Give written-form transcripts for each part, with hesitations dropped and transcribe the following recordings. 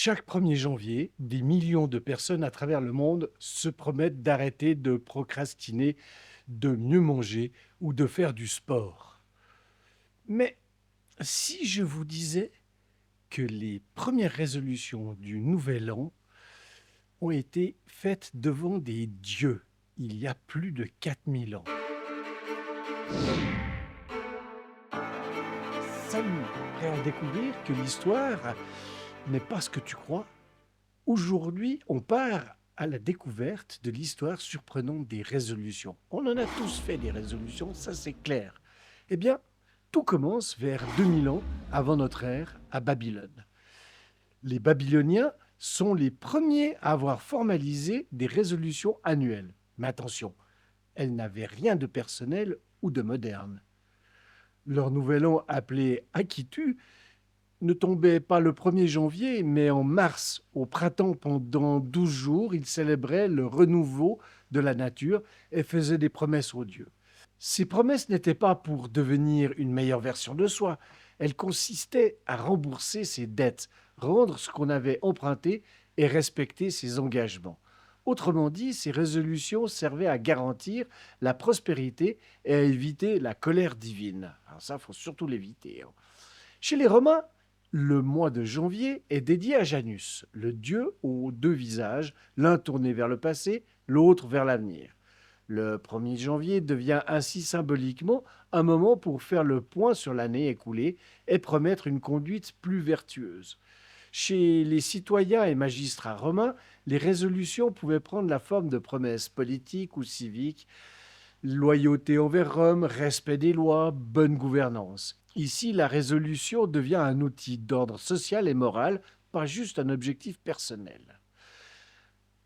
Chaque 1er janvier, des millions de personnes à travers le monde se promettent d'arrêter de procrastiner, de mieux manger ou de faire du sport. Mais si je vous disais que les premières résolutions du Nouvel An ont été faites devant des dieux il y a plus de 4000 ans. Salut, prêt à découvrir que l'histoire n'est pas ce que tu crois? Aujourd'hui, on part à la découverte de l'histoire surprenante des résolutions. On en a tous fait des résolutions, ça c'est clair. Eh bien, tout commence vers 2000 ans avant notre ère à Babylone. Les Babyloniens sont les premiers à avoir formalisé des résolutions annuelles. Mais attention, elles n'avaient rien de personnel ou de moderne. Leur nouvel an, appelé Akitu, ne tombait pas le 1er janvier, mais en mars. Au printemps, pendant 12 jours, ils célébraient le renouveau de la nature et faisaient des promesses aux dieux. Ces promesses n'étaient pas pour devenir une meilleure version de soi, elles consistaient à rembourser ses dettes, rendre ce qu'on avait emprunté et respecter ses engagements. Autrement dit, ces résolutions servaient à garantir la prospérité et à éviter la colère divine. Alors ça, il faut surtout l'éviter. Chez les Romains, le mois de janvier est dédié à Janus, le dieu aux deux visages, l'un tourné vers le passé, l'autre vers l'avenir. Le 1er janvier devient ainsi symboliquement un moment pour faire le point sur l'année écoulée et promettre une conduite plus vertueuse. Chez les citoyens et magistrats romains, les résolutions pouvaient prendre la forme de promesses politiques ou civiques, loyauté envers Rome, respect des lois, bonne gouvernance. Ici, la résolution devient un outil d'ordre social et moral, pas juste un objectif personnel.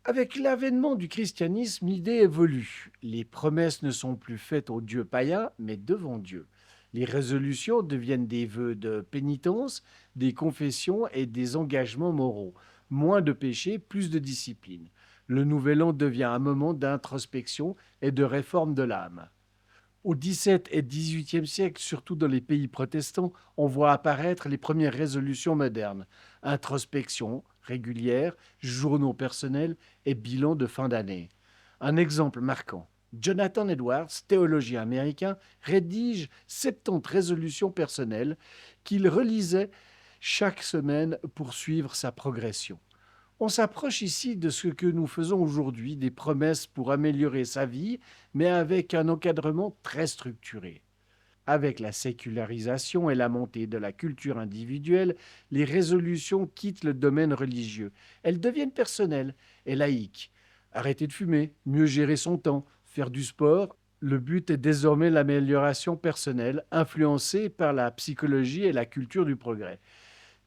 Avec l'avènement du christianisme, l'idée évolue. Les promesses ne sont plus faites aux dieux païens, mais devant Dieu. Les résolutions deviennent des vœux de pénitence, des confessions et des engagements moraux. Moins de péché, plus de discipline. Le nouvel an devient un moment d'introspection et de réforme de l'âme. Au XVIIe et XVIIIe siècle, surtout dans les pays protestants, on voit apparaître les premières résolutions modernes. Introspection régulière, journaux personnels et bilan de fin d'année. Un exemple marquant. Jonathan Edwards, théologien américain, rédige 70 résolutions personnelles qu'il relisait chaque semaine pour suivre sa progression. On s'approche ici de ce que nous faisons aujourd'hui, des promesses pour améliorer sa vie, mais avec un encadrement très structuré. Avec la sécularisation et la montée de la culture individuelle, les résolutions quittent le domaine religieux. Elles deviennent personnelles et laïques. Arrêter de fumer, mieux gérer son temps, faire du sport. Le but est désormais l'amélioration personnelle, influencée par la psychologie et la culture du progrès.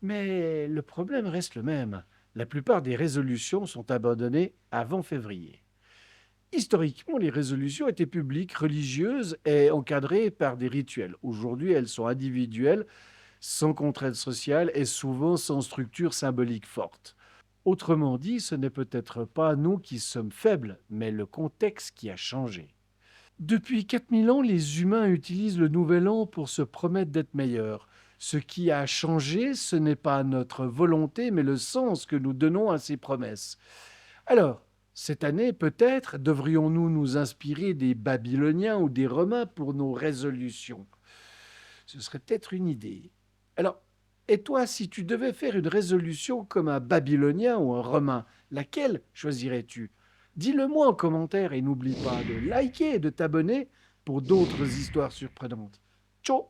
Mais le problème reste le même. La plupart des résolutions sont abandonnées avant février. Historiquement, les résolutions étaient publiques, religieuses et encadrées par des rituels. Aujourd'hui, elles sont individuelles, sans contrainte sociale et souvent sans structure symbolique forte. Autrement dit, ce n'est peut-être pas nous qui sommes faibles, mais le contexte qui a changé. Depuis 4000 ans, les humains utilisent le nouvel an pour se promettre d'être meilleurs. Ce qui a changé, ce n'est pas notre volonté, mais le sens que nous donnons à ces promesses. Alors, cette année, peut-être devrions-nous nous inspirer des Babyloniens ou des Romains pour nos résolutions. Ce serait peut-être une idée. Alors, et toi, si tu devais faire une résolution comme un Babylonien ou un Romain, laquelle choisirais-tu? Dis-le-moi en commentaire et n'oublie pas de liker et de t'abonner pour d'autres histoires surprenantes. Ciao!